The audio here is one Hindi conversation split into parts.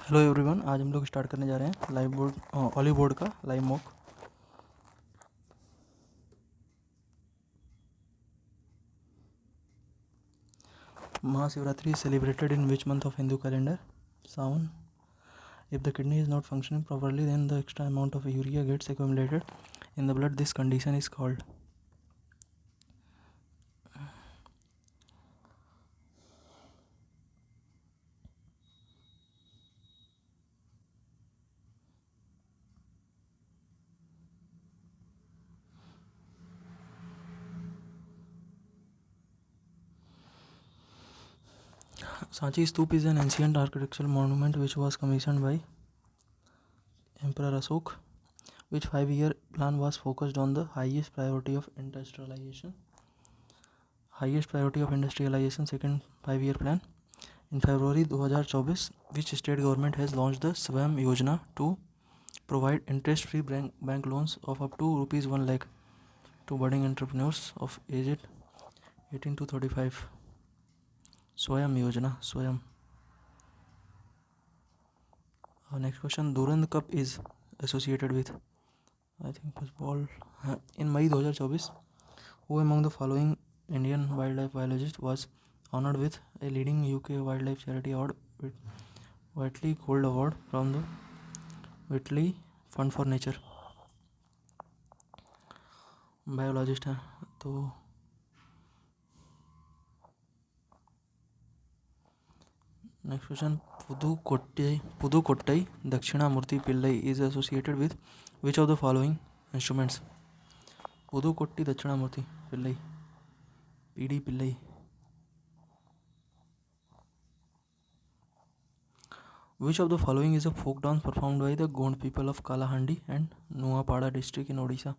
हेलो एवरीवन, आज हम लोग स्टार्ट करने जा रहे हैं लाइव बोर्ड ऑली बोर्ड का live mock. Mahashivratri is celebrated in which month of Hindu calendar? Sawan. If the kidney is not functioning properly, then the extra amount of urea gets accumulated in the blood. This condition is called. Sanchi Stoop is an ancient architectural monument which was commissioned by Emperor Asok. Which 5-year plan was focused on the highest priority of industrialization? Second 5-year plan. In February 2024, which state government has launched the Swayam Yojana to provide interest-free bank loans of up to rupees 1 lakh to budding entrepreneurs of aged 18 to 35? Swayam Yojana. Swayam. Next question. Durand Cup is associated with, I think, football. In May 2024, who among the following Indian wildlife biologists was honored with a leading UK wildlife charity award, Whitley Gold Award from the Whitley Fund for Nature? Biologist हैं तो next question. Pudukkottai Dakshinamurthy Pillai is associated with which of the following instruments? Pudukkottai Dakshinamurthy Pillai, PD Pillai. Which of the following is a folk dance performed by the Gond people of Kalahandi and Nuapada district in Odisha?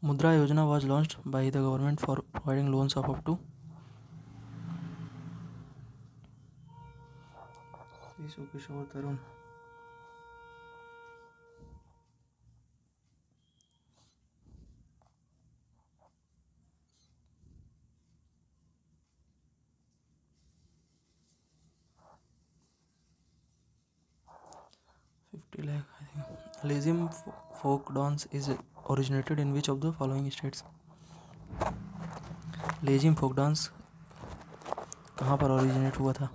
Mudra Yojana was launched by the government for providing loans of up to Kishore Tarun. Legium folk dance is originated in which of the following states? Lezim folk dance कहाँ पर ओरिजिनेट हुआ था?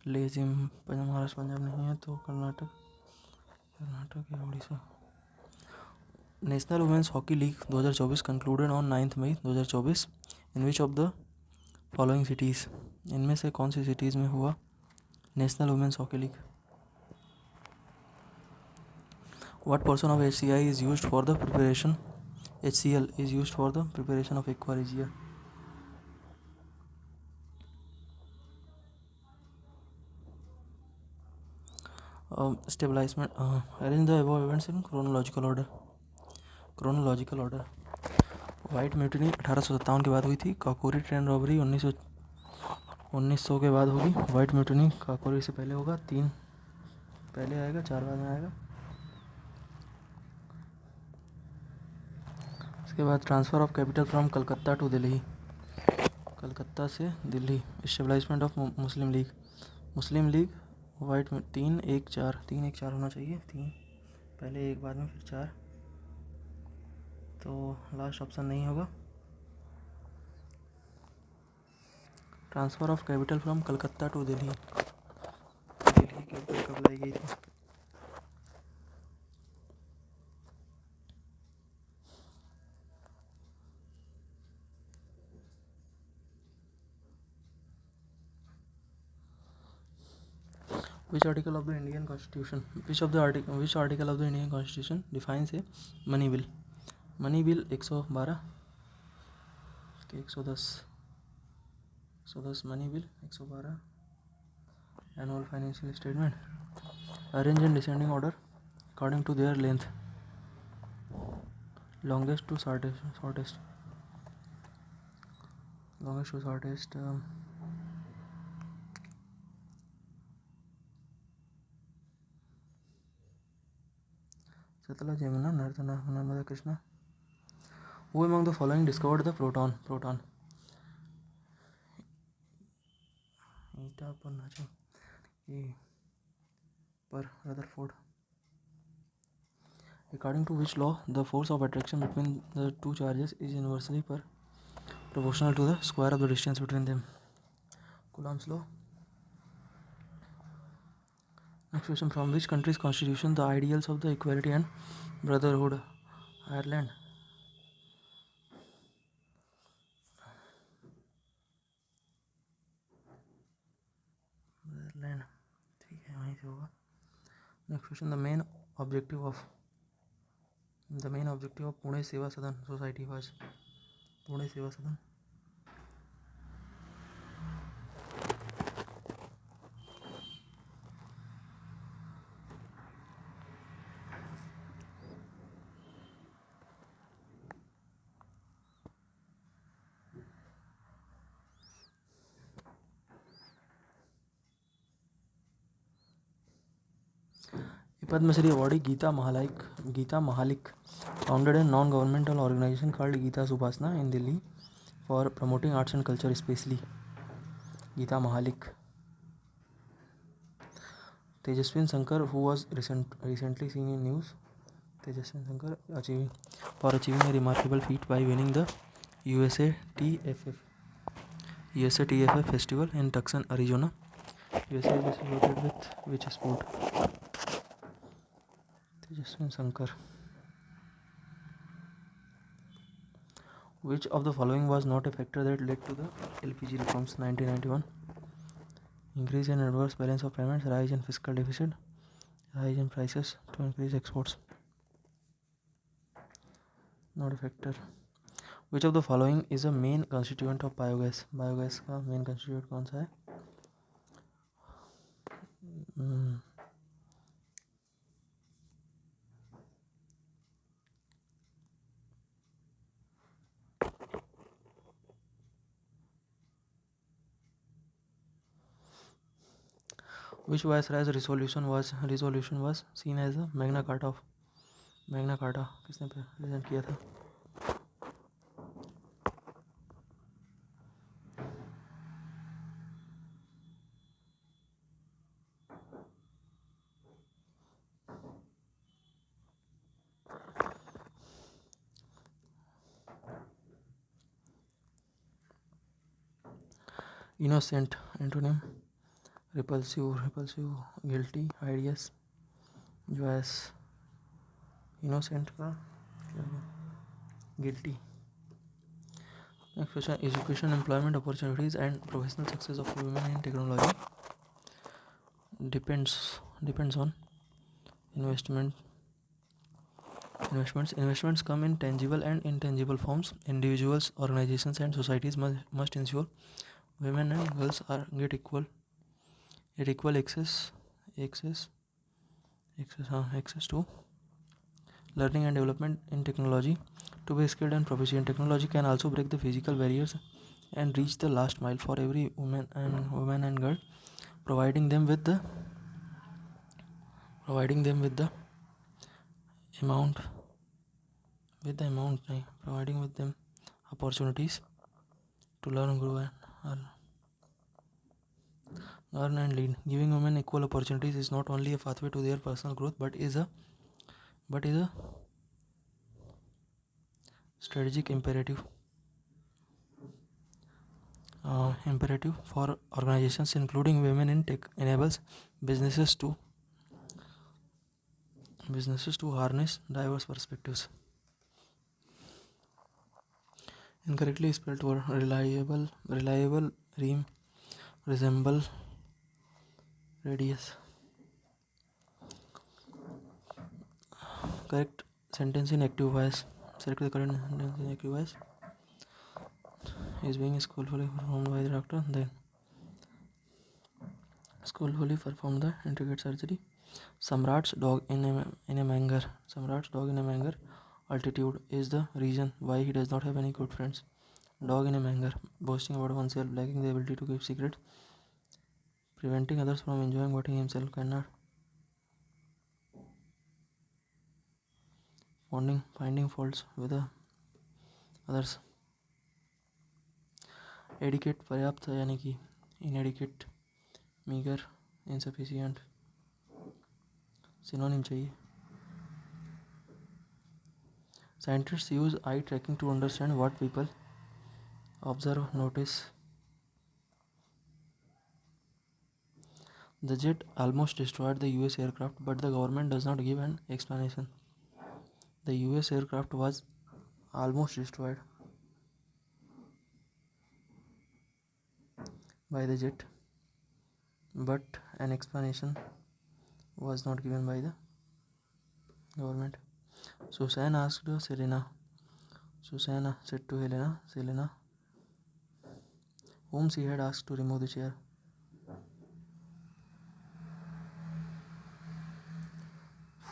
लेजिम महाराष्ट्र पंजाब नहीं है तो कर्नाटक या Orissa. National women's hockey league 2024 concluded on 9 May 2024 in which of the following cities? इनमें से कौन सी सिटीज़ में हुआ national women's hockey league? What portion of HCl is used for the preparation of aqua regia? Stabilizement. Arrange the above events in chronological order. White mutiny 1857 के बाद हुई थी. काकोरी ट्रेन रॉबरी 1900 के बाद होगी. व्हाइट म्यूटिनी काकोरी से पहले होगा. 3 पहले आएगा, 4 बाद में आएगा. इसके बाद transfer of capital from Calcutta to Delhi, Calcutta से Delhi. Establishment of Muslim League वाइट में 3-1-4 होना चाहिए. 3 पहले, 1 बाद में, फिर 4. तो लास्ट ऑप्शन नहीं होगा. Transfer of capital from Calcutta to Delhi capital कब लाई गई थी? Which article of the Indian Constitution defines a money bill? Money bill 112, 110 money bill 112. Annual financial statement. Arrange in descending order according to their length, longest to shortest. Sutlej, Yamuna, Narmada, Krishna. Who among the following discovered the proton? Eta पर नाचो ये पर Rutherford. According to which law the force of attraction between the two charges is inversely proportional to the square of the distance between them? Coulomb's law. Next question: from which country's constitution the ideals of the equality and brotherhood? Ireland. ठीक है वहीं से होगा. Next question: the main objective of Pune Seva Sadan Society was. Pune Seva Sadan. Padma Shri awardee Geeta Mahalik founded a non-governmental organization called Geeta's Upasana in Delhi for promoting arts and culture, especially. Geeta Mahalik. Tejaswin Shankar, who was recently seen in news. Tejaswin Shankar achieving a remarkable feat by winning the USA TFF festival in Tucson, Arizona. USA is associated with which sport? Tejaswin Shankar. Which of the following was not a factor that led to the LPG reforms? 1991. Increase in adverse balance of payments, rise in fiscal deficit, rise in prices to increase exports. Not a factor. Which of the following is a main constituent of biogas? Biogas का मेन कंस्टिट्यूएंट कौन सा है? Which viceroy's resolution was seen as a Magna Carta? किसने प्रेजेंट किया था? Innocent antonym. Repulsive, guilty, hideous, joyous. Innocent का guilty. Next question: education, employment opportunities and professional success of women in technology depends on investments. Investments come in tangible and intangible forms. Individuals, organizations and societies must ensure women and girls get equal access to learning and development in technology. To be skilled and proficient, technology can also break the physical barriers and reach the last mile for every woman and girl, providing them with opportunities to learn, grow and lead. Giving women equal opportunities is not only a pathway to their personal growth but is a strategic imperative for organizations including women in tech. Enables businesses to harness diverse perspectives. Incorrectly spelled word reliable resemble radius. Correct sentence in active voice. Select the correct sentence in active voice. Is being skillfully performed by the doctor. Then skillfully performed the intricate surgery. Samrat's dog in a manger. Altitude is the reason why he does not have any good friends. Dog in a manger. Boasting about oneself, lacking the ability to keep secrets, preventing others from enjoying what he himself cannot. Finding faults with others. Adequate पर्याप्त यानी कि इनएडिकेट, मीगर, इनसफिशियंट. सिनोनिम चाहिए. Scientists use eye tracking to understand what people observe, notice. The jet almost destroyed the US aircraft, but the government does not give an explanation. The US aircraft was almost destroyed by the jet, but an explanation was not given by the government. Susanna asked Selena. Susanna said to Selena, whom she had asked to remove the chair.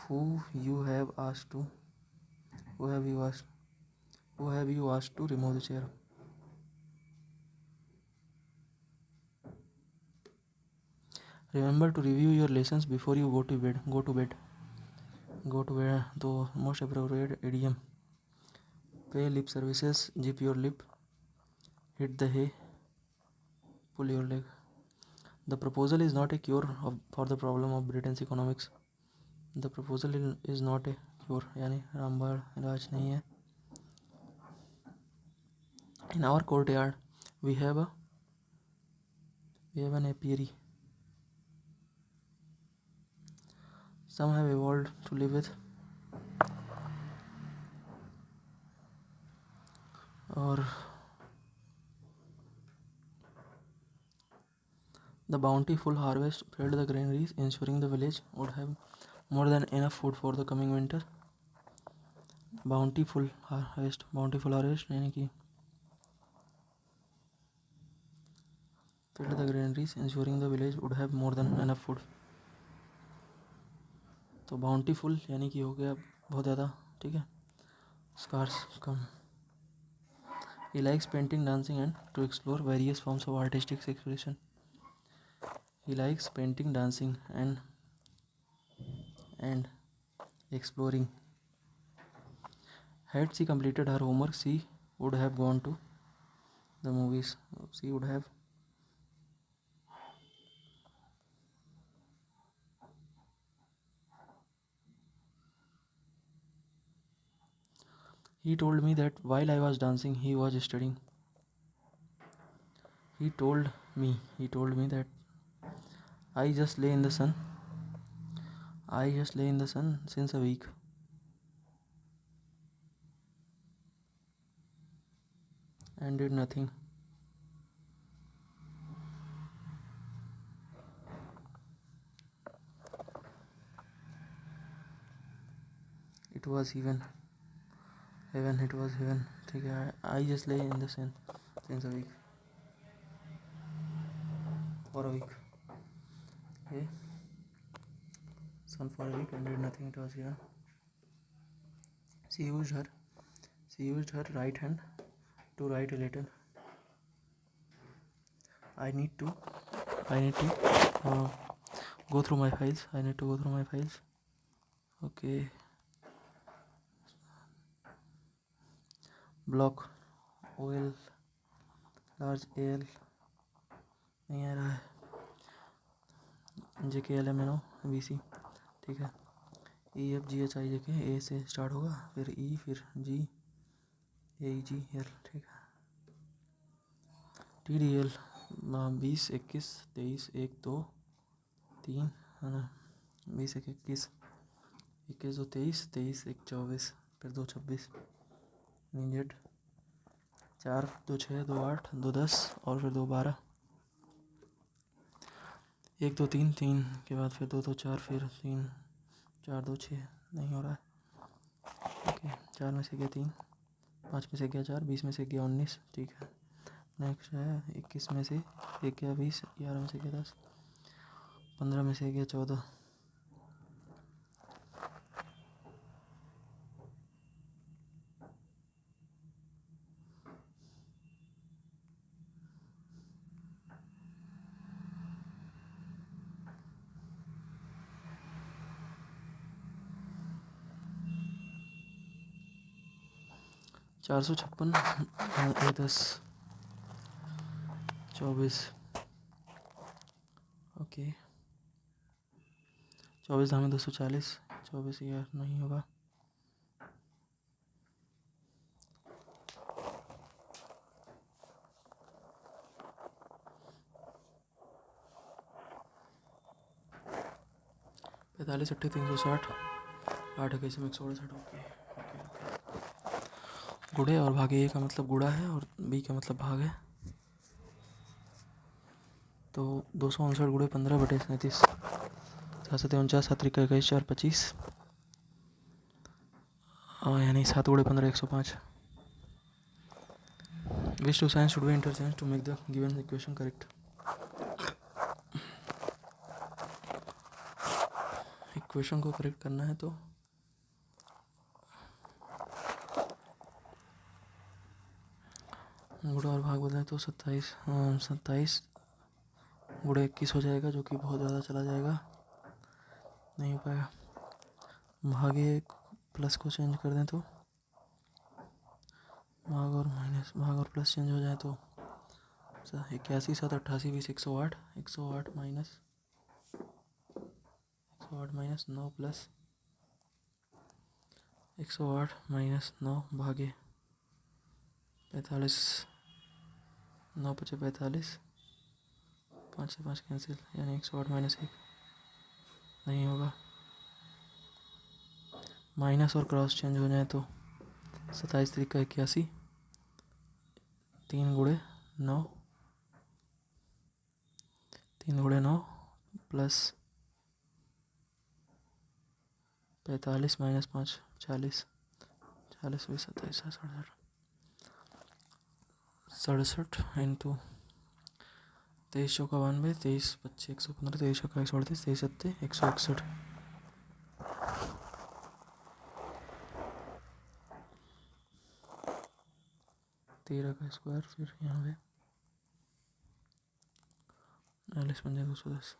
Who you have asked to? Who have you asked? Who have you asked to remove the chair? Remember to review your lessons before you go to bed. Go to bed. Go to bed. The most appropriate idiom. Pay lip services. Zip your lip. Hit the hay. Pull your leg. The proposal is not a cure for the problem of Britain's economics. The proposal is not a cure. यानी रामबाण इलाज नहीं है. In our courtyard, we have an apiary. Some have evolved to live with. Or the bountiful harvest filled the granaries, ensuring the village would have more than enough food for the coming winter. Bountiful harvest यानी कि filled the granaries, ensuring the village would have more than enough food. तो bountiful यानी कि हो गया बहुत ज़्यादा, ठीक है. Scarce come. He likes painting, dancing and to explore various forms of artistic expression. He likes painting, dancing and exploring. Had she completed her homework, she would have gone to the movies. She would have. He told me that while I was dancing, he was studying. He told me that I just lay in the sun. I just lay in the sun since a week. And did nothing. It was heaven. It was heaven. ठीक है. I just lay in the sun since a week. For a week. Okay. Sun for a week and did nothing. It was heaven. She used her right hand to write a letter. I need to go through my files. I need to go through my files. Okay. Block OL large AL नहीं आ रहा है. JKLMNO BC, ठीक है. EFGHIJK A से स्टार्ट होगा, फिर E, फिर G, AEGL, ठीक है. TDL 20, 21, 23, 1, 2, 3 है ना. 20, 21, 21, 2, 23, 23, 1, 24, फिर 2, 26. Z 4, 2, 6, 2, 8, 2, 10 और फिर 2, 12. 1, 2, 3, 3 के बाद फिर 2, 2, 4, फिर 3, 4, 2, 6 नहीं हो रहा है. ओके. 4 में से गया 3, 5 में से गया 4, 20 में से गया 19, ठीक है. नेक्स्ट है 21 में से 1 गया 20, 11 में से गया 10, 15 में से गया 14. 456 10 24 ओके 24 धामे 240 24 यार नहीं होगा। पैंतालीस 360 8 21 168 ओके। गुड़े और भागे ए का मतलब गुड़ा है और बी का मतलब भाग है, तो 259 गुड़े 15 बटे 37 7 49 7 21 4 25 यानी 7 गुड़े 15 105। Which two signs should be interchanged to make the given equation correct? Equation को करेक्ट करना है तो गुड़ा और भाग बदलें तो 27 गुड़े 21 हो जाएगा, जो कि बहुत ज़्यादा चला जाएगा, नहीं हो पाएगा। भागे प्लस को चेंज कर दें तो भाग और प्लस चेंज हो जाए तो 81 7 88 20 108 108 माइनस 9 प्लस 108 माइनस 9 भागे 45 9 बचे 45 5 से 5 कैंसिल, यानी 108 माइनस 1 नहीं होगा। माइनस और क्रॉस चेंज हो जाए तो 27 3 का 81 3 गुड़े 9 प्लस 45 माइनस 5 40 40 भी 27 67 इंटू 23 चौका 92 23 25 115 23 चौका 138 23 सत्ते 161 13 का स्क्वायर फिर यहाँ पे 40 पंजे 210।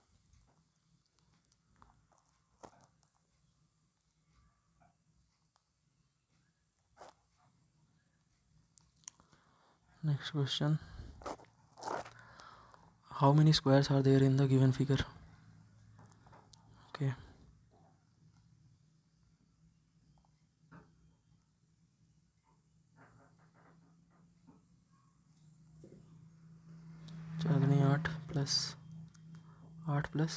Next question. How many squares are there in the given figure? Okay. चागनी 8 plus 5 plus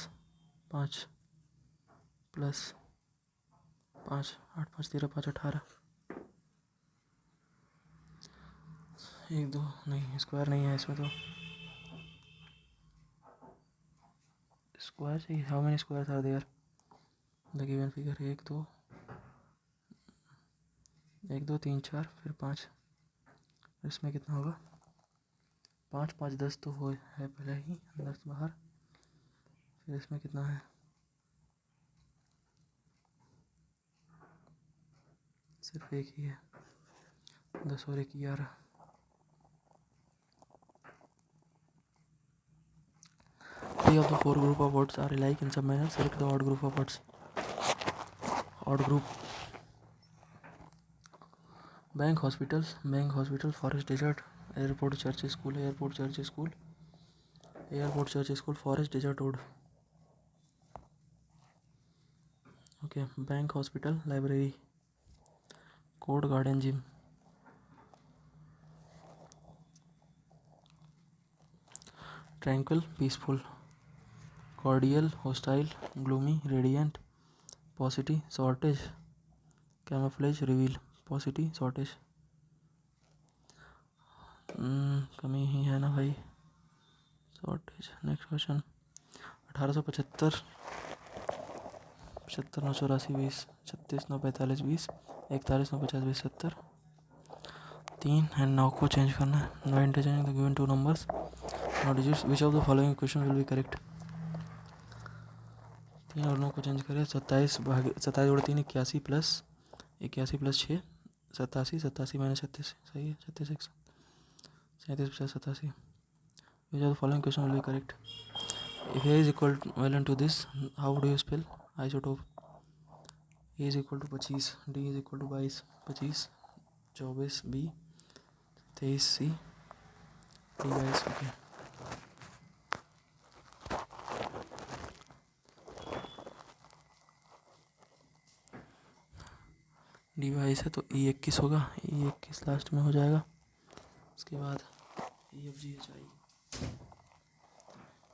5 8 5 13 5 18 1 2 नहीं स्क्वायर नहीं है इसमें, तो स्क्वायर चाहिए। How many squares are there the given figure? 1 2 3 4 फिर 5, इसमें कितना होगा 5 5 10 तो हो है पहले ही 10 बाहर, फिर इसमें कितना है सिर्फ एक ही है 10 और 1 11। Three of the four group of words are alike in some manner. Select the odd group of words. Odd group. Bank, hospital, forest, desert, airport, church, school, airport, church, school, forest, desert, wood. Okay, bank, hospital, library, court, garden, gym. Tranquil, peaceful. Cordial, hostile, gloomy, radiant. Paucity, shortage. Camouflage, reveal. Paucity, shortage. कमी ही है ना भाई, शॉर्टेज। नेक्स्ट क्वेश्चन 1875 75 9 84 20 36 9 45 20 41 9 50 20 70 3 एंड 9 को चेंज करना है। No interchanging the given two numbers, no digits, which of the following equation will be correct? 3 और 9 को चेंज करें। 27 जोड़े 3 81 प्लस 6 87 माइनस 36 सही है 36 37 50 87। विच of the following equation will be correct? If A is equivalent to this, how do you spell isotope? A is equal to 25, D is equal to 22, 25, 24B 23C 23 okay. Device है तो E21 होगा, E21 लास्ट में हो जाएगा। उसके बाद EFGHI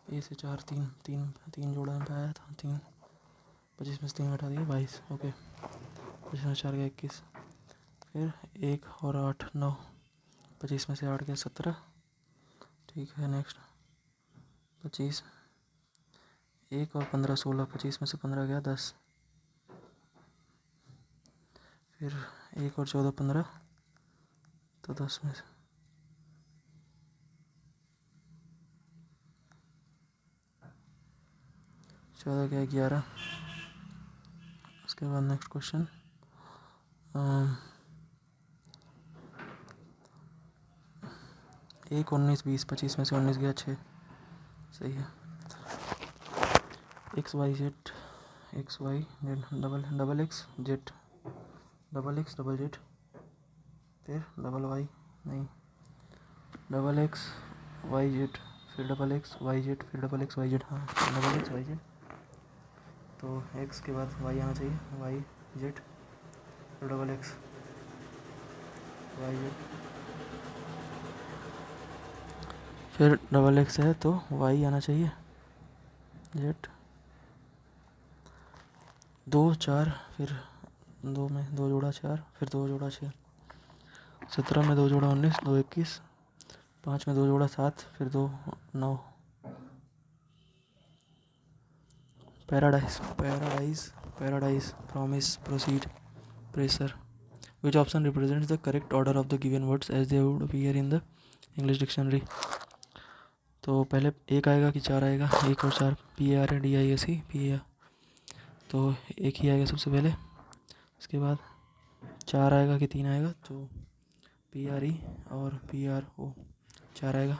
ए से 4 तीन जोड़ा में पाया था, 3 25 में से 3 घटा दिए 22 ओके। 25 में 4 गया 21, फिर 1 और 8 9, 25 में से 8 गया 17 ठीक है। नेक्स्ट 25 1 और 15 16, 25 में से 15 गया 10, फिर 1 और 14 15 तो 10 में से 14 गया 11। उसके बाद नेक्स्ट क्वेश्चन 1 19 20, 25 में से 19 गया 6 सही है। XY Z XY Z double X Z double X double Z फिर डबल Y नहीं डबल X Y Z फिर डबल X Y Z फिर डबल X Y Z हाँ डबल X Y Z तो X के बाद Y आना चाहिए Y Z फिर डबल X Y Z फिर डबल X है तो Y आना चाहिए Z 2 4 फिर 2 में 2 जोड़ा 4 फिर 2 जोड़ा 6 17 में 2 जोड़ा 19 2 21 5 में 2 जोड़ा 7 फिर 2 9 paradise paradise paradise promise proceed pressure which option represents the correct order of the given words as they would appear in the English dictionary. तो पहले एक आएगा कि 4 आएगा 1 और 4 PARDIAC PA तो एक ही आएगा सबसे पहले। उसके बाद 4 आएगा कि 3 आएगा तो PRE और PRO 4 आएगा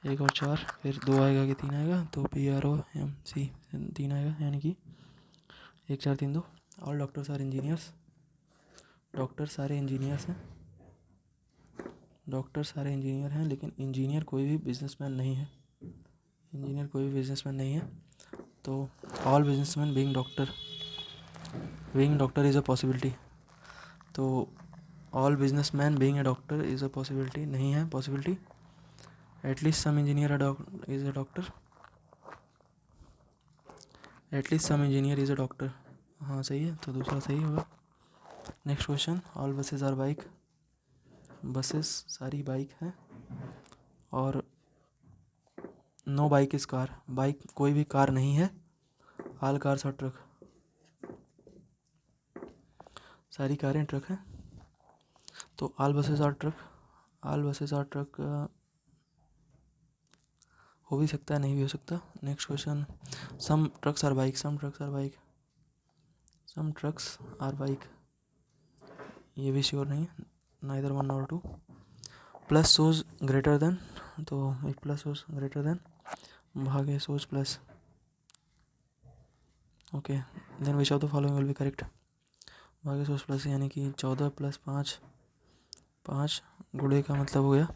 1 और 4 फिर 2 आएगा कि 3 आएगा तो PROMC 3 आएगा यानी कि 1 4 3 2। All doctors are engineers doctor सारे इंजीनियर्स हैं डॉक्टर सारे इंजीनियर हैं लेकिन इंजीनियर कोई भी बिजनेसमैन नहीं है इंजीनियर कोई भी बिजनेसमैन नहीं है। तो all businessman being doctor is a possibility तो all businessman being a doctor is a possibility नहीं है possibility. At least some engineer is a doctor at least some engineer is a doctor हाँ सही है तो दूसरा सही होगा। Next question all buses are bike buses सारी बाइक हैं और no bike is car bike कोई भी कार नहीं है। ऑल कार्स आर ट्रक सारी कारें ट्रक हैं तो ऑल बसेस आर ट्रक हो भी सकता है नहीं भी हो सकता। Next question some trucks are bike some trucks are bike ये भी श्योर नहीं है नाइदर 1 और 2। प्लस सोज ग्रेटर देन तो एक प्लस सोज ग्रेटर देन भागे सोज plus okay then which of the following will be correct भागे सोज प्लस यानी कि 14 + 5 5 गुणे का मतलब हो गया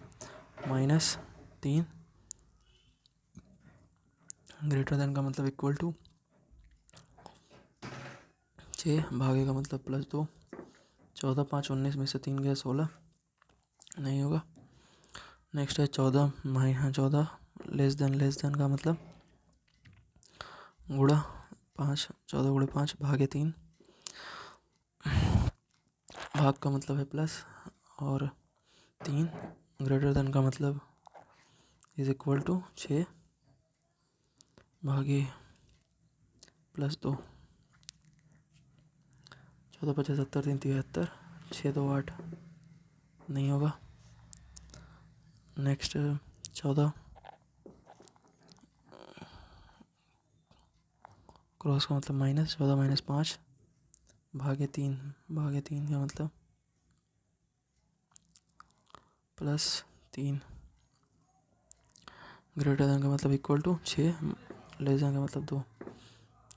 -3 ग्रेटर देन का मतलब इक्वल टू 6 भागे का मतलब +2 14 5 19 में से 3 गया 16 नहीं होगा। नेक्स्ट है 14 लेस देन का मतलब गुणा 5 14 गुणे 5 भागे 3 भाग का मतलब है प्लस और 3 ग्रेटर देन का मतलब इज इक्वल टू 6 भागे +2 14 × 5 = 70 3 × 73 6 2 8 नहीं होगा। नेक्स्ट 14 क्रॉस का मतलब माइनस 14 - 5 भागे 3 का मतलब +3 ग्रेटर देन का मतलब इक्वल टू 6 लेस देन का मतलब 2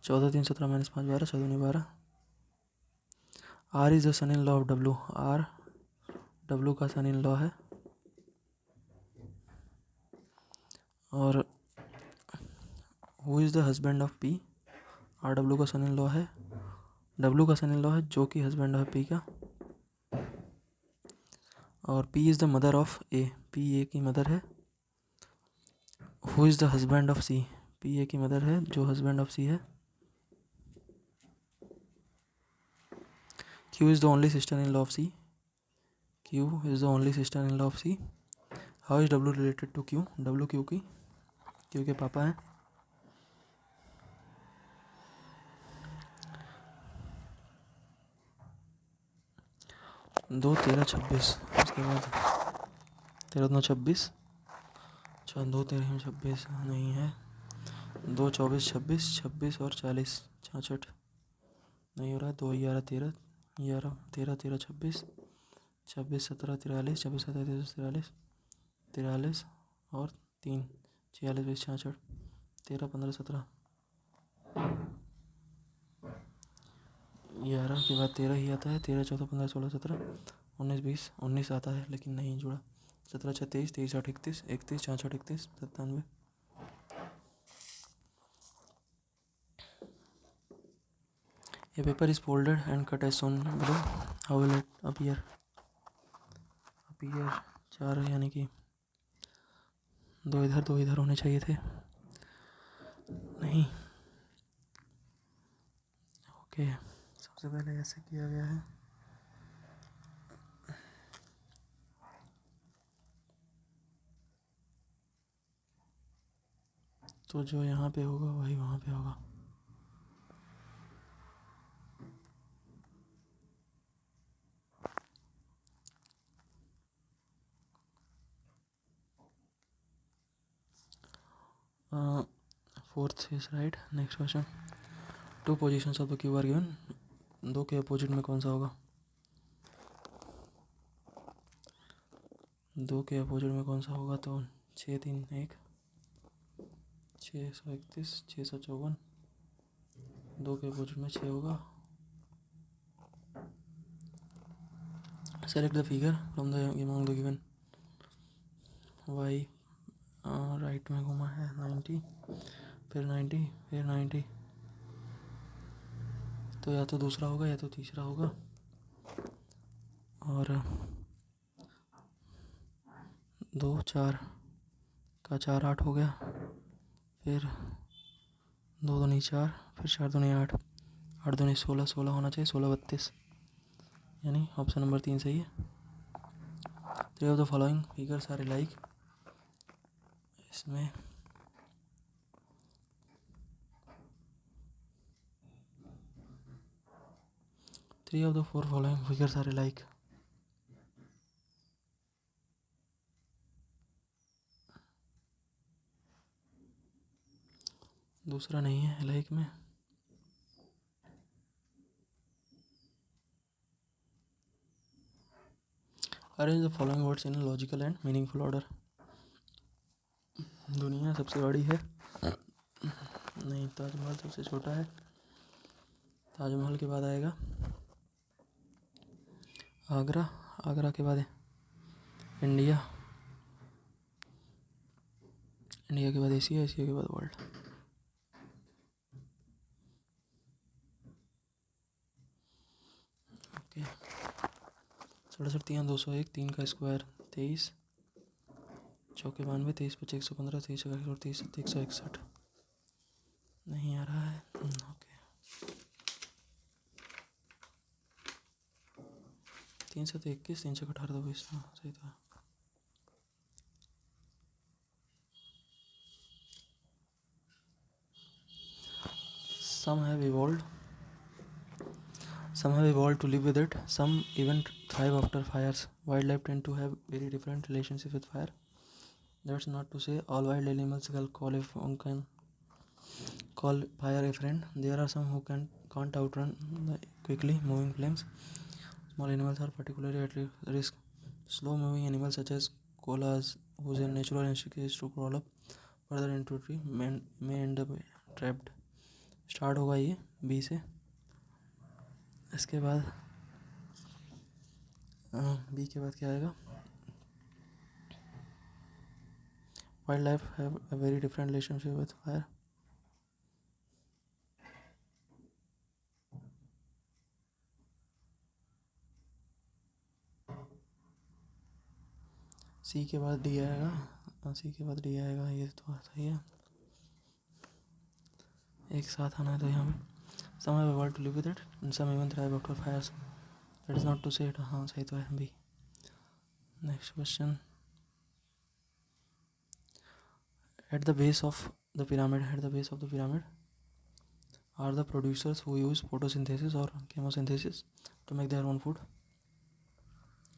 14 3 17 - 5 12 14 12 R is the son in law of W R W का सन इन लॉ है। और who is the husband of P? R W का सन इन लॉ है, डब्लू का सन इन लॉ है जो कि हस्बैंड है पी का। और P is the mother of A, P A की मदर है। Who is the husband of C? P A की मदर है जो हस्बैंड ऑफ सी है। Q is the only sister in law of C, Q is the only sister in law of C. How is W related to Q? W Q के पापा हैं। दो 13 26, उसके बाद 13 दूना 26, अच्छा 2 13 26 नहीं है, 2 24 26, 26 और 40 66 नहीं हो रहा है। 2 11 13, 11 13 13 26, 26 17 43, 26 27 43, 43 और 3 46 20 66, 13 15 17, 11 के बाद 13 ही आता है। 13 14 15 16 17 19 20, 19 आता है लेकिन नहीं जुड़ा। 17 6 23, 23 8 31, 31 66 31 97। A paper is folded and cut as shown below. How will it appear? Appear 4 यानी कि 2 इधर होने चाहिए थे, नहीं। ओके, सबसे पहले ऐसे किया गया है। तो जो यहाँ पे होगा वही वहाँ पे होगा। Fourth is right. Next question, 2 positions of the cube are given. 2 के अपोजिट में कौन सा होगा? 2 के अपोजिट में कौन सा होगा? तो 6 3 1, 631 654, 2 के अपोजिट में 6 होगा। Select the figure from the among the given. Y right में घुमा है 90, फिर 90, फिर 90, तो या तो दूसरा होगा या तो तीसरा होगा। और 2 4 का 4 8 हो गया, फिर 2 दूनी 4, फिर 4 दूनी 8, 8 दूनी 16, 16 होना चाहिए, 16 32, यानी ऑप्शन नंबर 3 सही है। 3 of the following figures are like. इसमें 3 of the 4 following figures are alike. दूसरा नहीं है alike में। Arrange the following words in a logical and meaningful order. दुनिया सबसे बड़ी है, नहीं, ताजमहल सबसे छोटा है। ताजमहल के बाद आएगा आगरा, आगरा के बाद इंडिया, इंडिया के बाद एशिया, एशिया के बाद वर्ल्ड। ओके, 67 3 201, 3 का स्क्वायर 23, चौके 92, 23 25 115, 23 31, 161, नहीं आ रहा है। ओके, 3 7 21, 3 6 18 22, सही था। Some have evolved to live with it. Some even thrive after fires. Wildlife tend to have very different relationships with fire. That's not to say all wild animals can call fire a friend. There are some who can't outrun the quickly moving flames. Small animals are particularly at risk. Slow moving animals such as koalas, whose natural instinct is to crawl up further into a tree, may end up trapped. Start होगा ये बी से। इसके बाद बी के बाद क्या आएगा? Wild life have a very different relationship with fire. C के बाद डी आएगा. सी के बाद डी आएगा. ये तो सही है. एक साथ आना है तो यहाँ पे some have evolved to live with it and some even thrive after fires. That is not to say it. हाँ सही तो है. B. Next question. At the base of the pyramid are the producers who use photosynthesis or chemosynthesis to make their own food.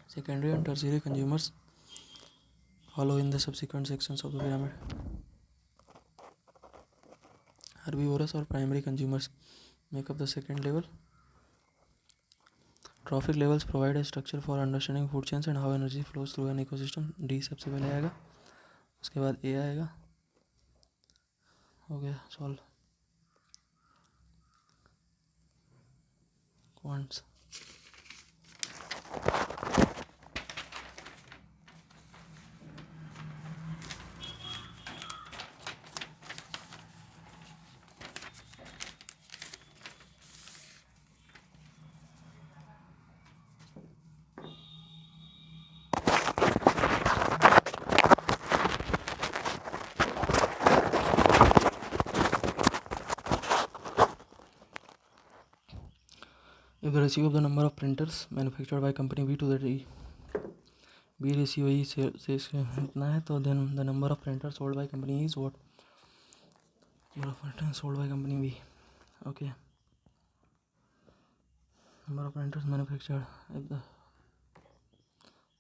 Secondary and tertiary consumers follow in the subsequent sections of the pyramid. Herbivorous or primary consumers make up the second level. Trophic levels provide a structure for understanding food chains and how energy flows through an ecosystem. D सबसे पहले आएगा. उसके बाद ए आएगा. हो गया solve. Quants. If the ratio of the number of printers manufactured by company B to the B ratio E से इतना है तो then the number of printers sold by company E is what? Number of printers sold by company B. Okay. Number of printers manufactured. If the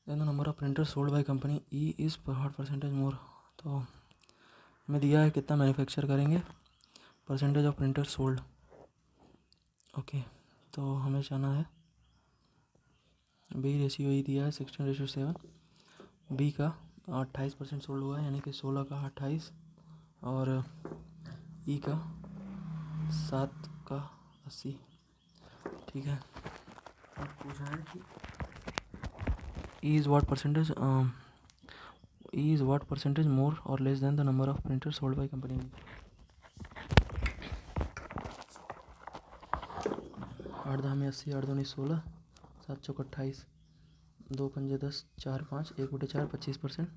then the number of printers sold by company E is what percentage more. तो हमें दिया है कितना मैन्युफैक्चर करेंगे, percentage of printer sold. Okay तो हमें जाना है बी रेशियो ई दिया है 16:7. बी का 28% सोल्ड हुआ है यानी कि 16 का 28 और ई का 7 का 80. ठीक है. और पूछा है कि E is what percentage more or less than the number of printer sold by company B. 8 दाम 80, 8 दूनी 16, 7 चौक 28, 2 पंजे 10, 4 5, 1/4 25%.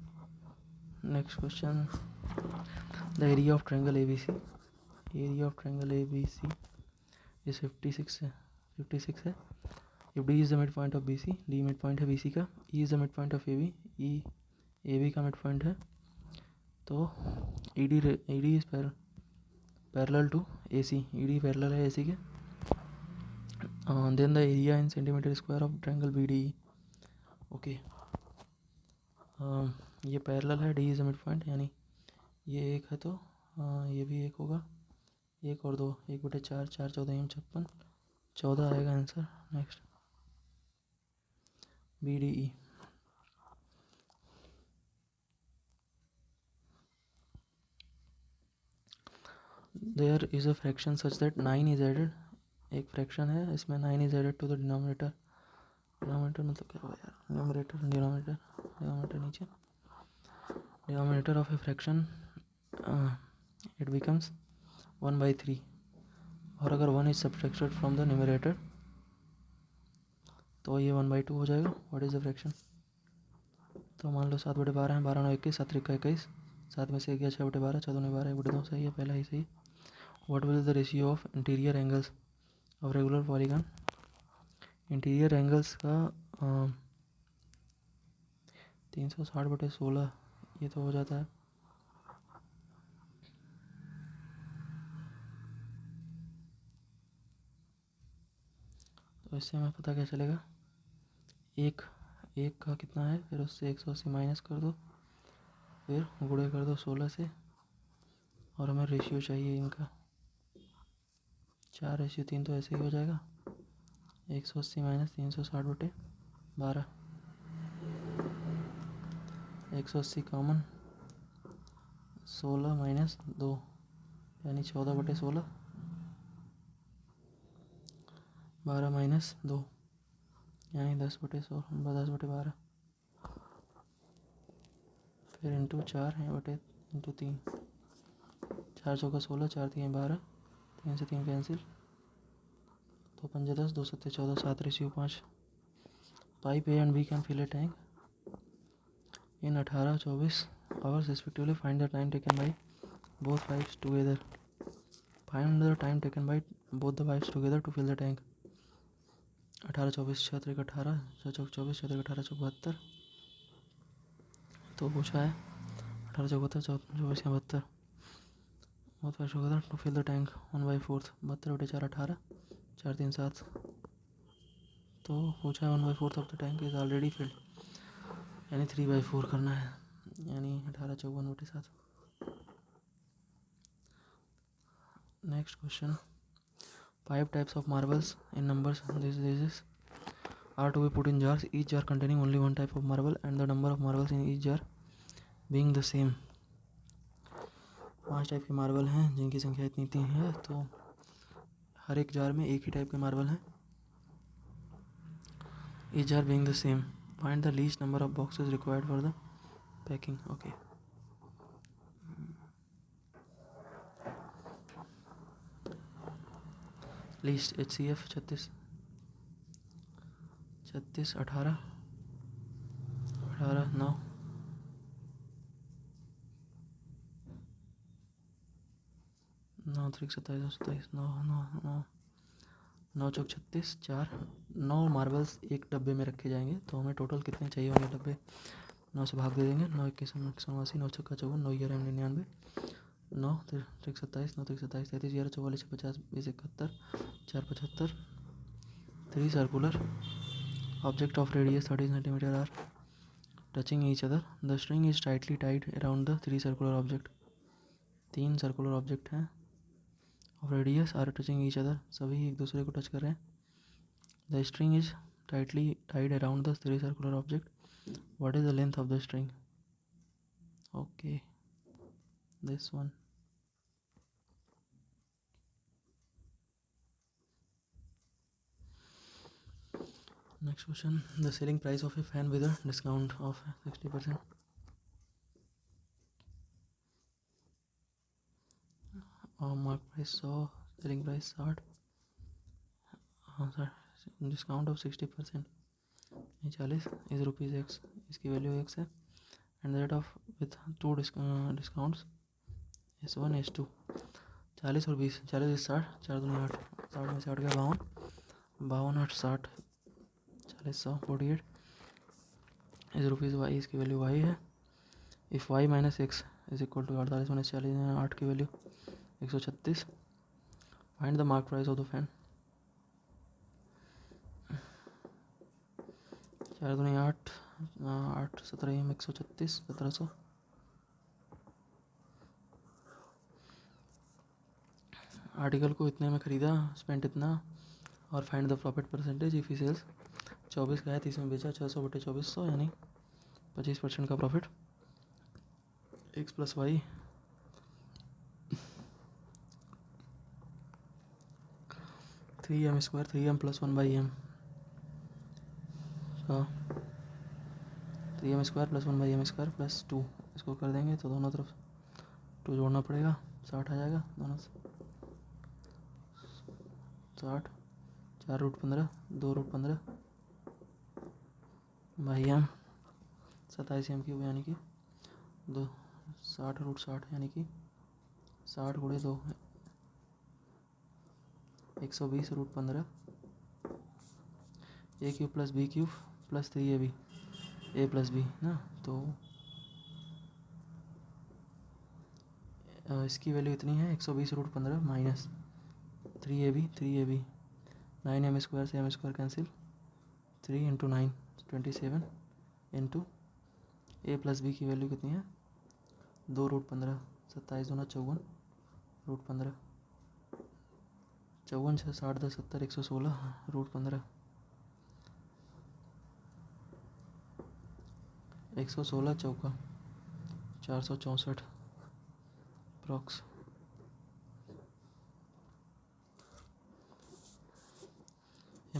Next question. The area of triangle A B C is 56 है. If D is the mid point of B C, D mid point है बी सी का, E is the mid point of A B, A B का मिड पॉइंट है, तो E D is parallel to A C. E D parallel है ए सी के. Then the area in centimetre square of triangle B D E. Okay ये पैरेलल है, D is the mid point यानी ये एक है तो ये भी एक होगा. 1 और 2, 1/4, 4 14 56, 14 आएगा answer. Next B D E. There is a fraction such that 9 is added. एक फ्रैक्शन है इसमें 9 is added to the denominator. Denominator मतलब क्या हुआ यार? डिनोमिनेटर नीचे. Denominator of a fraction it becomes 1/3 और अगर 1 is subtracted from the numerator तो ये 1/2 हो जाएगा. What is the fraction? तो मान लो 7/12 है. 12 9 21, 7 3 21, 7 में से 1 गया 6/12, 14 में 12, 1/2 सही है. पहला ही सही. What will the ratio of interior angles of regular polygon? Interior angles का 360/16 ये तो हो जाता है. तो इससे हमें पता क्या चलेगा? एक का कितना है, फिर उससे 180 माइनस कर दो, फिर गुणे कर दो 16 से, और हमें रेशियो चाहिए इनका 4:3 तो ऐसे ही हो जाएगा. 180 माइनस 360/12, 180 कॉमन, 16 माइनस 2 यानी 14/16, 12 माइनस 2 यानी 10/100 10/12, फिर इंटू 4/3, 4 चौका 16, 4 3 12, 3 से 3 cancel, 2 5 10, 2 7 14, 7 ratio 5. Pipe A and B can fill a tank in 18-24 hours respectively. Find the time taken by both pipes together. Find the time taken by both the pipes together to fill the tank. 18-24, 6 18, 6 चौक 24, 6 18 चौक 72. तो पूछा है 18 चौक 72, 24 या 72. both pipes together to fill the tank 1/4. 72/4 18, 4 3 7. तो पूछा है 1/4 of the tank is already field, यानी 3/4 करना है, यानी 18 54/7. Next question. 5 types of marbles in numbers. These are to be put in jars, each jar containing only one type of marble and the number of marbles in each jar being the same. 5 type के मार्बल हैं जिनकी संख्या इतनी है, तो हर एक जार में एक ही टाइप के मार्बल हैं. each jar being the same. Find the least number of boxes required for the packing. Okay. Least HCF 36 18 9 9 3 27 27 9 9 9 9 Chowk 36 4. 9 marbles एक डब्बे में रखे जाएंगे, तो हमें टोटल कितने चाहिए होंगे डब्बे. 9 से भाग दे देंगे. 9 21 89, 9 छक्का 54, 9 11 99, 9 3 27, 9 3 27 33 11 44 50 20 71 4 75. 3 circular object of radius 30 cm are touching each other. The string is tightly tied around the 3 circular object. 3 circular object हैं और radius R touching each other, सभी एक दूसरे को टच कर रहे हैं. The string is tightly tied around the 3 circular object. What is the length of the string. Okay, this one. Next question. The selling price of a fan with a discount of 60%. Mark price 100, selling price 60. हाँ sir, discount of 60%, 40 is ₹X. इसकी वैल्यू X है. And that of with 2 discounts S1 S2. 40 और 20, 40 60, 4 दूनी 8, 60 में से 8 गया 52, 52 8 60, 40 100 48 इज ₹Y. इसकी वैल्यू Y है. If Y minus X is equal to 48 minus 40, 8 की value 136. Find the mark price of the fan. 4 दूनी 8, 8 17 136, 1700. आर्टिकल को इतने में ख़रीदा, स्पेंट इतना, और find the profit percentage if he sells. 24 का है, 30 में बेचा, 600/2400 यानी 25% का profit. X + Y 3m², 3m + 1/m. 3m² + 1/m² + 2. इसको कर देंगे तो दोनों तरफ 2 जोड़ना पड़ेगा, 60 आ जाएगा दोनों से. 60, 4√15, 2√15 m, 27 m³ यानी कि 2 60√60 यानी कि 60 × 2 120√15. A³ + B³ + 3AB, A + B ना. तो इसकी वैल्यू इतनी है 120√15 माइनस 3AB 9m² से m² cancel, 3 × 9 27 into A + B की वैल्यू कितनी है 2√15, 27 दूना 54, √15, 54 6 60 10 70 116 √15, 116 चौका 464 approx.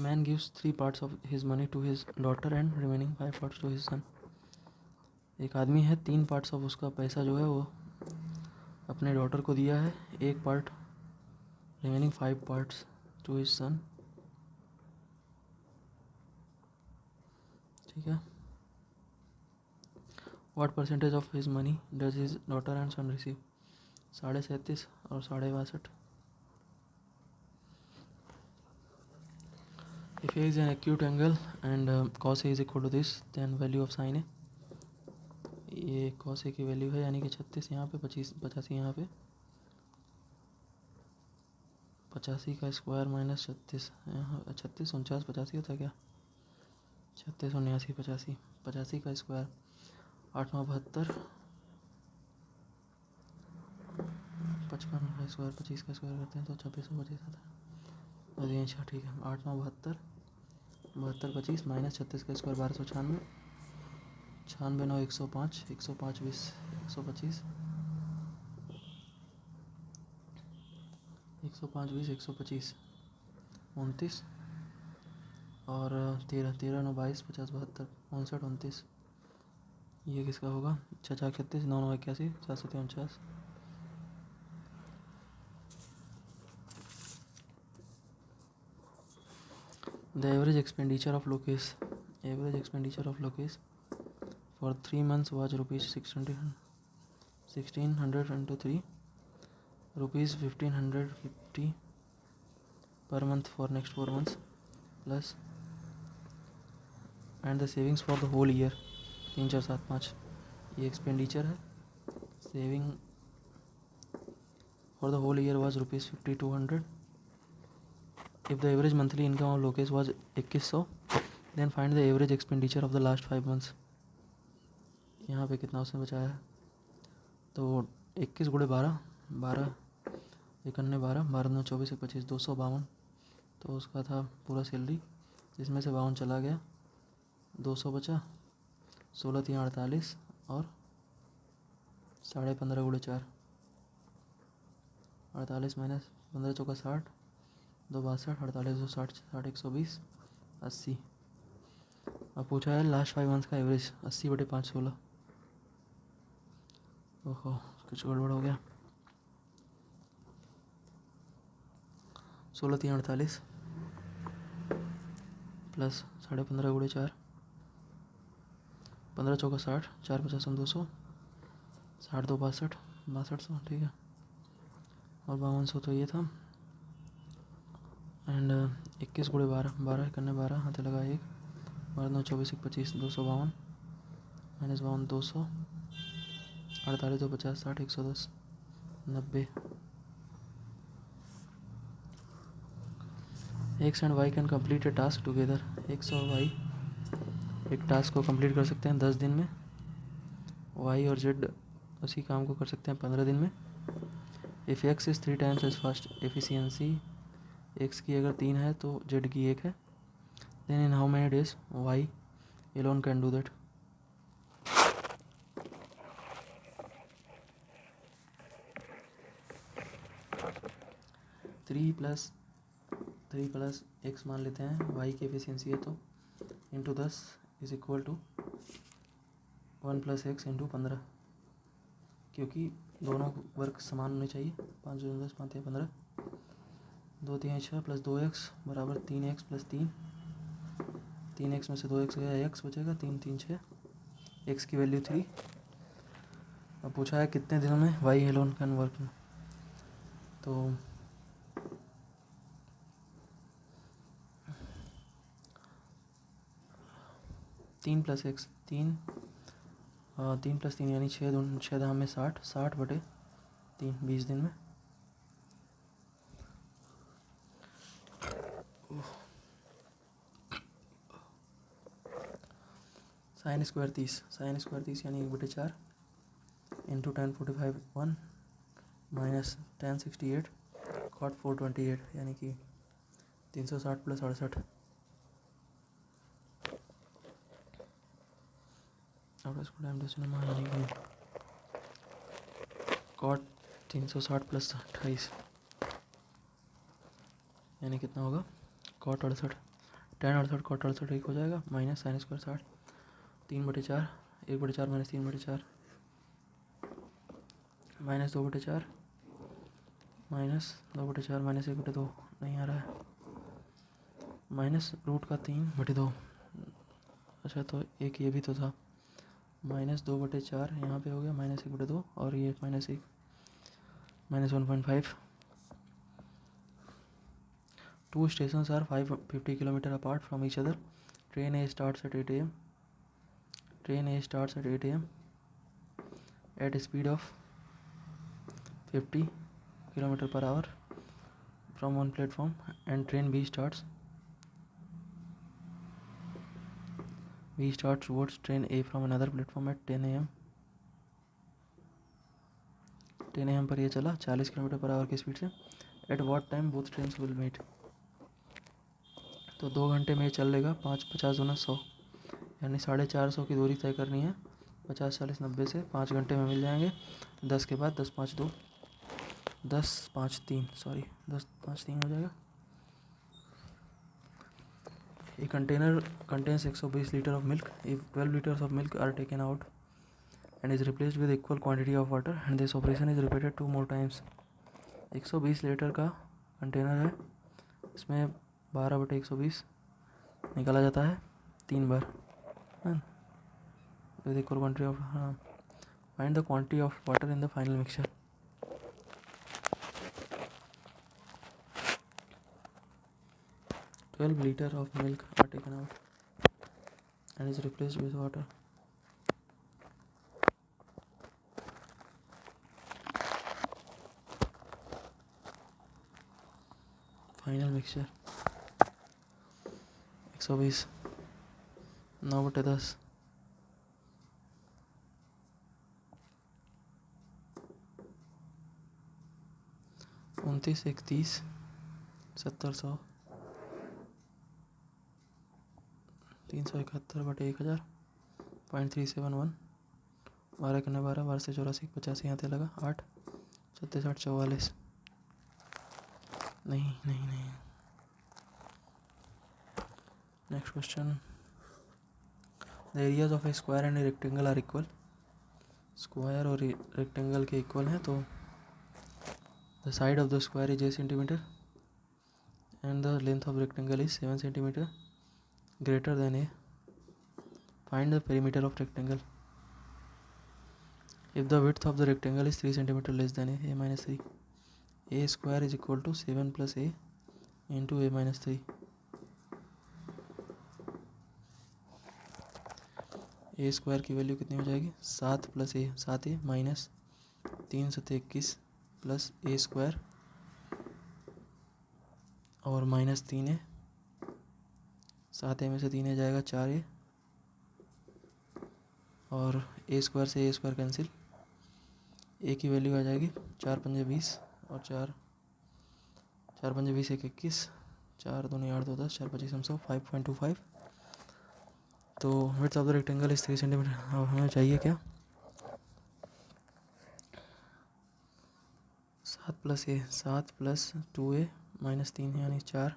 Man gives 3 parts of his money to his daughter and remaining 5 parts to his son. एक आदमी है, 3 parts ऑफ उसका पैसा जो है वो अपने डॉटर को दिया है, 1 part, remaining 5 parts to his son. ठीक है. What percentage of his money does his daughter and son receive? 37.5 और 62.5. If A is an acute angle and cos A is equal to this, then value of sin A. ये cos A की वैल्यू है, यानी कि 36 यहाँ पे, 85 यहाँ पे. 85 का स्क्वायर माइनस 36 यहाँ, 36 49 85 होता है क्या? 36 79 85, 85 का स्क्वायर 8 9 72, 55 का स्क्वायर 25 का स्क्वायर करते हैं तो 2625 आता है. और ये अच्छा ठीक है. 8 9 72, 72 25 माइनस 36 का स्क्वायर 1296, 96 9 105, 105 20 125, 105 20 125 29 और 13 13 9 22 50 72 59 29. ये किसका होगा? 6 4 36 9 9 81 7 7 49. The average expenditure of Lokesh for 3 months was rupees 1600 into 3, rupees 1550 per month for next 4 months, plus and the savings for the whole year 3 4 7 5. ये एक्सपेंडिचर है. Saving for the whole year was rupees 5200. If the average monthly income of Lokesh was 2100, then find the average expenditure of the last 5 months. यहाँ पे कितना उसने बचाया है? तो 21 गुणे 12, 12 51 12, 12 9 24 25 252. तो उसका था पूरा सैलरी, जिसमें से 52 चला गया, 200 बचा, 16 3 48 और 15.5 गुणे 4, 48 माइनस 15 चौका 60, 2 62, 48 2 60 60 120 80. अब पूछा है लास्ट 5 मंथ्स का एवरेज 80/5 16. ओहो कुछ गड़बड़ हो गया. 16 3 48 प्लस 15.5 गुणे 4, 15 चौका 60, 4 50 200, 60 2 62 6200. ठीक है. और 5200 तो ये था. एंड 21 गुणे 12, 12 51 12, हाथे लगा 1, 12 9 24 25 252 minus 52 200, 48 2 50 60 110 90. X and Y can complete a task together. X और वाई एक टास्क को कंप्लीट कर सकते हैं 10 दिन में. वाई और जेड उसी काम को कर सकते हैं 15 दिन में. If X is 3 times as fast efficiency, X की अगर 3 है तो जेड की 1 है. Then in how many days Y alone can do that? Three plus X मान लेते हैं, वाई की एफिशिएंसी है तो, into 10 is equal to 1 + x into 15, क्योंकि दोनों वर्क समान होने चाहिए. 5 2 10 5 3 15, 2 3 6 प्लस 2x बराबर 3x प्लस 3, 3x में से 2x गया, x बचेगा, 3 3 6, x की वैल्यू 3. अब पूछा है कितने दिनों में वाई एलोन कैन वर्क में, तो 3 + x 3 + 3 यानी 6 धाम में 60, 60/3 20 दिन में. साइन स्क्वायर 30 यानी 1/4 इंटू 10 45 1 माइनस 10 68 कॉट 428 यानी कि 360 + 68. अब इसको टाइम डेसिमल यानी कि कॉट 360 + 28 यानी कितना होगा? कॉट 68. tan 68 cot 68 एक हो जाएगा, minus sin square 60 3/4 1/4 minus 3/4 minus 2/4 minus 2/4 minus 1/2 नहीं आ रहा है, माइनस रूट का 3/2। अच्छा तो एक ये भी तो था, माइनस 2/4 यहाँ पे हो गया, माइनस 1/2 और ये minus 1 minus 1.5। Two stations are 550 km apart from each other. Train A starts at 8 a.m. Train A starts at 8 a.m. at a speed of 50 km per hour from one platform, and train B starts towards train A from another platform at 10 a.m. 10 a.m. पर ये चला 40 km per hour की स्पीड से। At what time both trains will meet? तो 2 घंटे में ये चल लेगा, 5 50 दूना 100 यानी 450 की दूरी तय करनी है। 50 40 90 से 5 घंटे में मिल जाएंगे। 10 के बाद 10 5 2 10 5 3 सॉरी 10 5 3 हो जाएगा। A container contains 120 liters of milk. If 12 liters of milk are taken out and is replaced with equal quantity of water, and this operation is repeated 2 more times. 120 litre का कंटेनर है, इसमें 12/120 निकाला जाता है 3 बार, with equal quantity of find the quantity of water in the final mixture. Twelve liters of milk are taken out and is replaced with water. Final mixture 120 9/10 29 31 700 371/1000 0.371 12 के 12 12 से 84 85 यहाँ लगा 8 36 8 44 नहीं नहीं नहीं। Next question, the areas of a square and a rectangle are equal. Square और रेक्टेंगल के इक्वल हैं, तो the side of the square is 8 centimetre and the length of rectangle is 7 centimetre greater than A. Find the perimeter of rectangle. If the width of the rectangle is 3 centimetre less than A minus 3, A square is equal to 7 + a into a - 3। A square की वैल्यू कितनी हो जाएगी, 7 + a 7a minus 3 × 21 plus A square और माइनस 3a, 7a में से 3a जाएगा 4a और ए स्क्वायर से ए स्क्वायर कैंसिल, ए की वैल्यू आ जाएगी 4 × 5 = 20 और 4 4 × 5 = 20 1 21 4 2 8 2 10 4 25 100 5.25। तो width of the rectangle is 3 centimetre. अब हमें चाहिए क्या, 7 + a 7 + 2a माइनस 3 यानी 4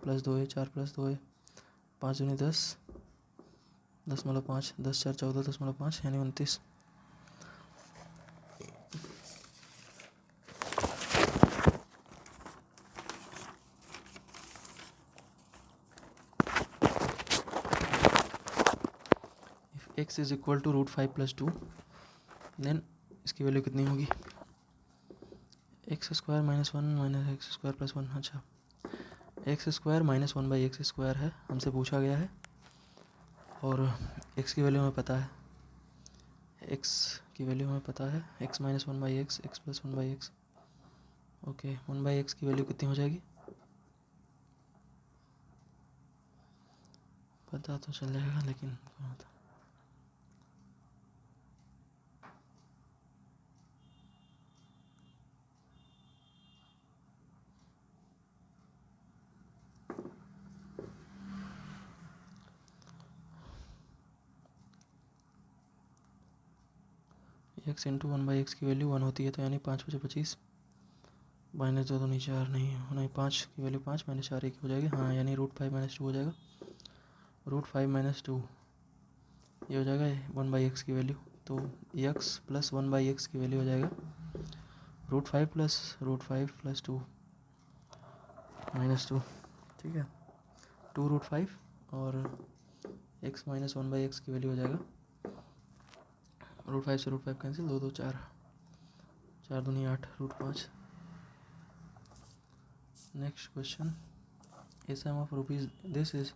+ 2a 4 + 2a 5 दूनी 10 10.5 10 4 14.5 यानी 29। If x is equal to √5 + 2 then इसकी वैल्यू कितनी होगी, x² - 1 - x² + 1। अच्छा x² - 1/x² है, हमसे पूछा गया है और x की वैल्यू हमें पता है, x की वैल्यू हमें पता है x - 1/x x + 1/x। Okay 1/x की वैल्यू कितनी हो जाएगी, पता तो चल जाएगा लेकिन क्या होता है, x × 1/x की वैल्यू 1 होती है, तो यानी 5 × 25 -2 2 4 नहीं 5 की वैल्यू 5 -4 1 हो जाएगी, हाँ यानी √5 - 2 हो जाएगा। √5 माइनस 2 ये हो जाएगा 1/x की वैल्यू, तो x प्लस 1/x की वैल्यू हो जाएगा √5 प्लस √5 प्लस 2 माइनस 2, ठीक है, 2√5 और x माइनस 1/x की वैल्यू हो जाएगा √5 से √5 कैंसिल, 2 2 4, 4 दूनी 8, √5। Next question, a sum of rupees this is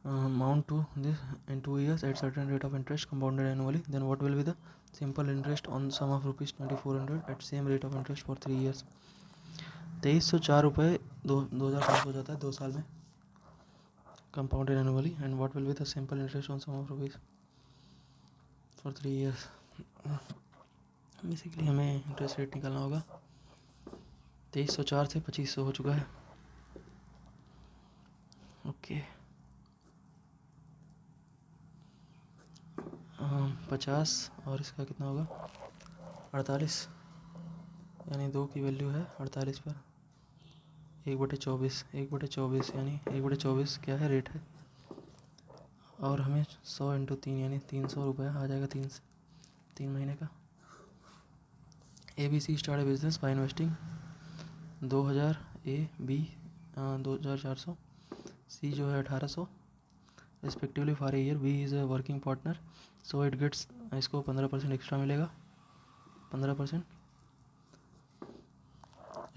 amount to this in 2 years at certain rate of interest compounded annually, then what will be the simple interest on sum of rupees 2400 at same rate of interest for 3 years। 2304 रुपये 2500 हो जाता है 2 साल में compounded annually, and what will be the simple interest on sum of rupees for 3 years। Basically हमें इंटरेस्ट रेट निकालना होगा। 2304 से 2500 हो चुका है, ओके। 50 और इसका कितना होगा 48, यानी 2 की वैल्यू है 48 पर 1/24, 1/24 यानी 1/24 क्या है रेट है, और हमें 100 × 3 यानी 300 रुपये आ जाएगा 3 महीने का। ABC start business by investing 2000, A B 2400, C जो है 1800 respectively for a year, B is a working partner so it gets, इसको 15% एक्स्ट्रा मिलेगा, 15%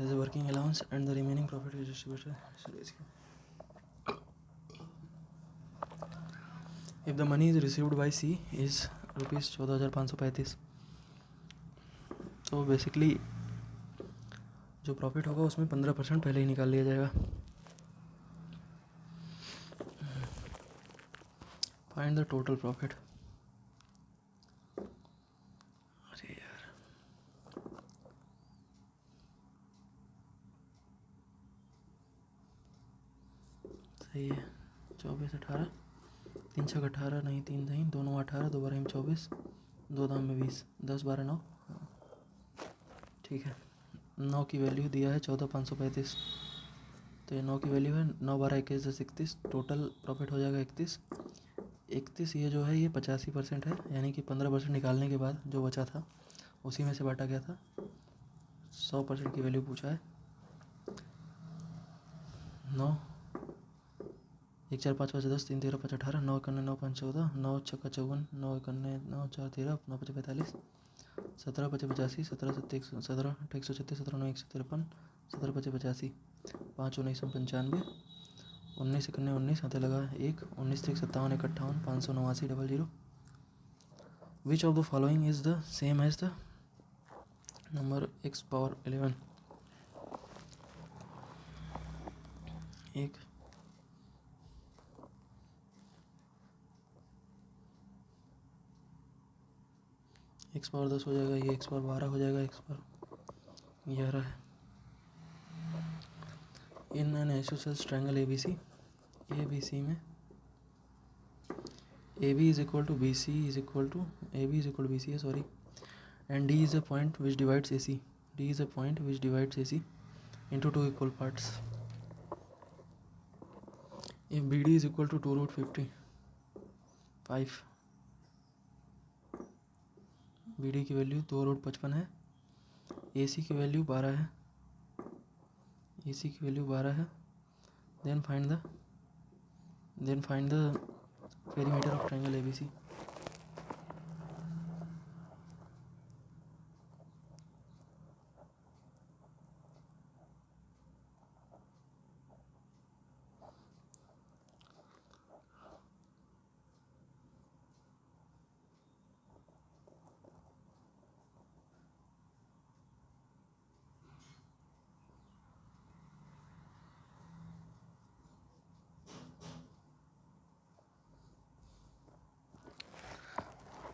as a working allowance and the remaining profit is distributed. If the money is received by C is ₹14,535, तो बेसिकली जो प्रॉफिट होगा उसमें 15% पहले ही निकाल लिया जाएगा। Find the total profit. अरे यार सही है, 24 18, 3 6 18, नहीं 3 नहीं 2 9 18, 2 12 24, 2 दाम में 20, 10 12 9, ठीक है। 9 की वैल्यू दिया है 14,535, तो ये 9 की वैल्यू है, 9 12 21 10 31, टोटल प्रॉफिट हो जाएगा 31। ये जो है ये 85% है, यानी कि 15% निकालने के बाद जो बचा था उसी में से बांटा गया था। 100% की वैल्यू पूछा है। 9 1 4 5 5 10 3 13 5 18, 9 1 9 5 14, 9 6 54, 9 1 9 4 13, 9 5 45, 17 5 85, 17 7 17 8 136, 17 9 153, 17 5 85, 5 19 95, 19 1 19 हाथे लगा 1, 19 3 57 1 58, 589 00। Which of the following is the same as the number x power 11। एक x पावर 10 हो जाएगा, ये x पावर 12 हो जाएगा, x पावर 11 है। In an isosceles triangle ABC में AB is equal to BC is equal to AB is equal to BC है sorry, and D is a point which divides AC, D is a point which divides AC into 2 equal parts। if BD is equal to 2√55, BD की वैल्यू 2√55 है, AC की वैल्यू 12 है, AC की वैल्यू 12 है, then find the perimeter of triangle ABC।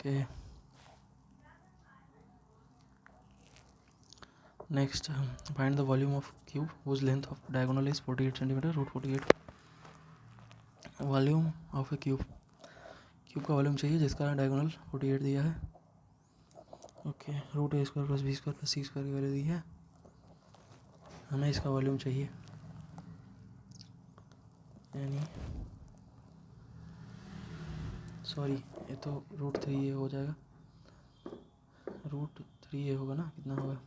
Okay, next find the volume of cube whose length of diagonal is 48 cm, √48। Volume of A cube का वॉल्यूम चाहिए जिसका डायगोनल 48 दिया है, ओके। √a² + b² + c² की वैल्यू दी है, हमें इसका वॉल्यूम चाहिए, यानी सॉरी, ये तो √3 ये हो जाएगा, √3 ये होगा ना, कितना होगा,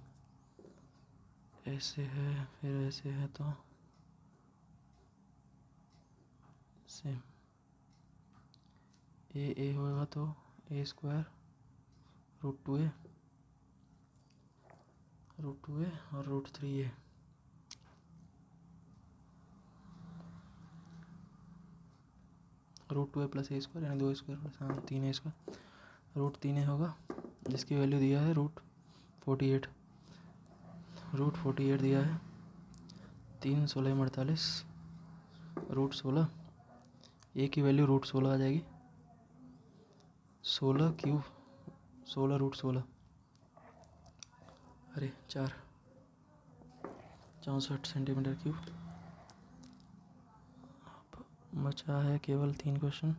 ऐसे है फिर ऐसे है तो सेम, ए होगा तो A² √2a और √3a, √2a + A² यानी 2A², हाँ 3A², √3a होगा, जिसकी वैल्यू दिया है √48, √48 दिया है, 3 16 48, √16, ए की वैल्यू √16 आ जाएगी, 16 क्यूब 16 √16, अरे 64 सेंटीमीटर क्यूब। बचा है केवल 3 क्वेश्चन।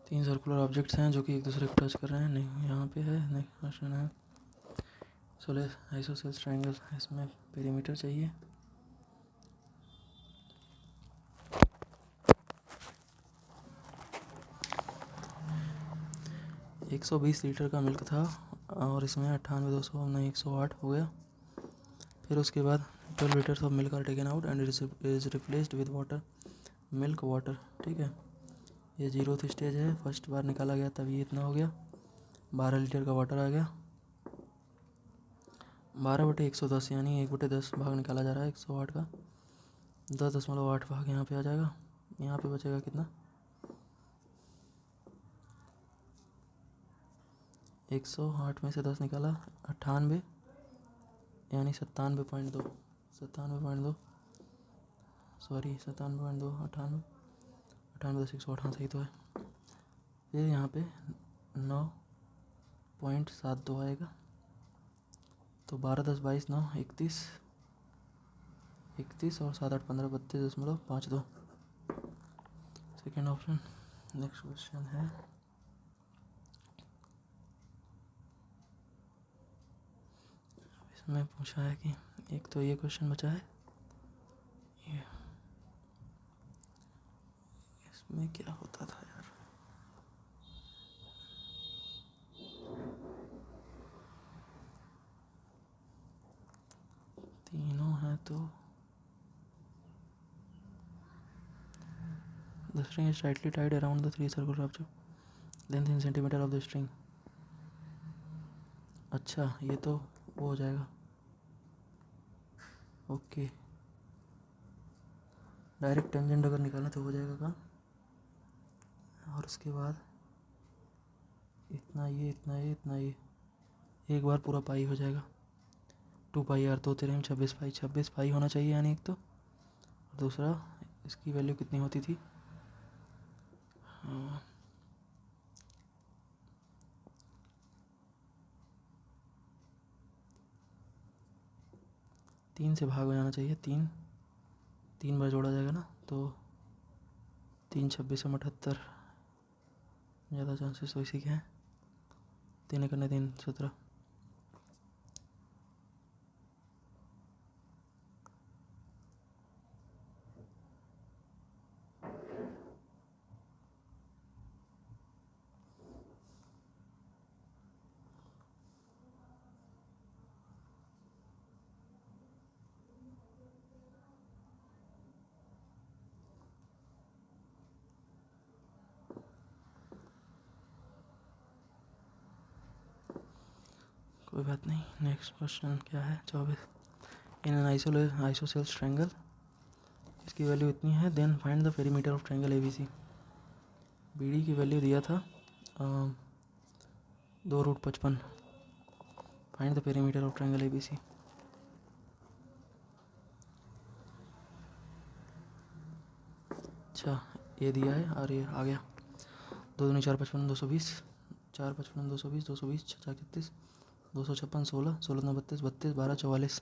तीन सर्कुलर ऑब्जेक्ट्स हैं जो कि एक दूसरे को टच कर रहे हैं, नहीं यहाँ पे है। नेक्स्ट क्वेश्चन है आइसोसेल्स ट्रायंगल, इसमें पेरीमीटर चाहिए। एक 120 लीटर का मिल्क था और इसमें 98 200 नहीं 108 हो गया। फिर उसके बाद 12 litres of milk are taken out and is replaced with water, milk water, ठीक है। ये 0th स्टेज है, फर्स्ट बार निकाला गया तभी इतना हो गया। 12 लीटर का वाटर आ गया, 12/110 यानी 1/10 भाग निकाला जा रहा है 108 का, 10.8 भाग यहाँ पे आ जाएगा। यहाँ पे बचेगा कितना, 108 में से 10 निकाला 98 यानी 97.2 सॉरी 97.2 98 10 108, हाँ सही तो है। फिर यहाँ पे 9.72 आएगा, तो 12 10 22 9 31 और 7 8 15 32.52, सेकेंड ऑप्शन। नेक्स्ट क्वेश्चन है इसमें पूछा है कि एक तो ये क्वेश्चन बचा है, ये इसमें क्या होता था यार, तीनों है तो the string is tightly tied around the 3 circular object, length in centimeter of the string। अच्छा ये तो वो हो जाएगा, ओके। डायरेक्ट टेंजेंट अगर निकालना तो हो जाएगा काम, और उसके बाद इतना ये इतना ये इतना ये, एक बार पूरा पाई हो जाएगा, 2πr, 2 3 26 पाई होना चाहिए यानी एक तो, दूसरा इसकी वैल्यू कितनी होती थी, 3 से भाग हो जाना चाहिए, 3 बार जोड़ा जाएगा ना, तो 3 26 78, ज़्यादा चांसेस तो इसी के हैं, 3 करने 3 17। कोई बात नहीं। नेक्स्ट क्वेश्चन क्या है 24, इन एन आइसोसेल्स ट्रायंगल, इसकी वैल्यू इतनी है, then find the perimeter of triangle ABC। BD की वैल्यू दिया था 2√55, find the perimeter of triangle ABC। अच्छा ये दिया है और ये आ गया, 2 दूनी 4 55 220, 4 55 220 220 6 4 31 256 16 16 32 32 12 44।